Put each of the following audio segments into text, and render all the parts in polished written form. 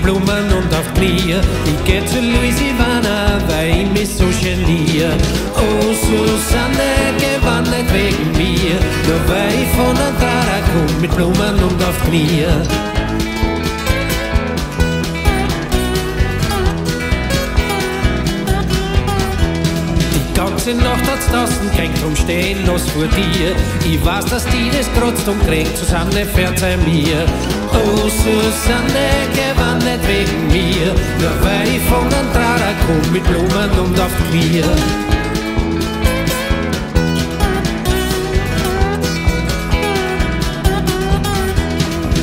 Blumen und auf Knie. Ich geh zu Louisiana, weil ich mich so genier. Oh Susanne, gewann nicht wegen mir, nur weil ich von Antara komm mit Blumen und auf Knie. Die ganze Nacht hat's draußen kränkt, drum stehen los vor dir. Ich weiß, dass die das trotz und kränkt, Susanne verzeih mir. Oh Susanne, gewann nicht wegen mir, nur weil ich von Antara komm mit Blumen und auf Knie.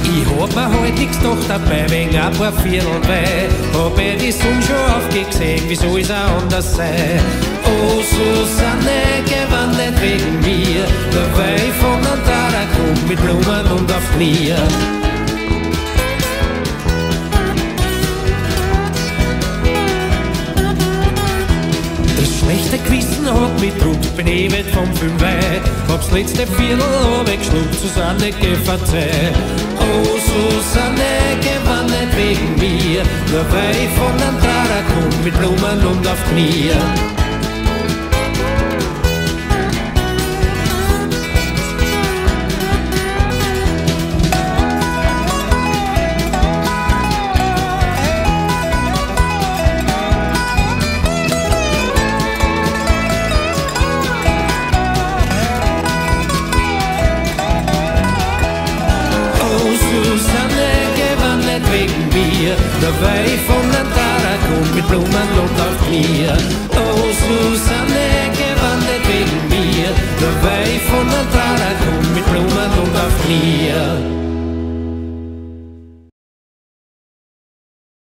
Ich hab mir heut nix doch dabei, wegen ein paar Viertel Weih. Hab ich die Sonne schon aufgesehen, wie soll es auch anders sein? Oh Susanne, gewann nicht wegen mir, nur weil ich von Antara komm mit Blumen und auf Knie. Schlechte Gewissen hat mich druckt, bin ewig vom Film weit. Hab's letzte Viertel weggeschluckt, Susanne, geh verzeih. Oh Susanne, gewann nicht wegen mir, nur weil ich von Antara komm mit Blumen und auf Knie. Susanne, gewann nicht wegen mir, nur weil ich von Antara komm mit Blumen und auf Knie. Oh Susanne, gewann nicht wegen mir, nur weil ich von Antara komm mit Blumen und auf Knie.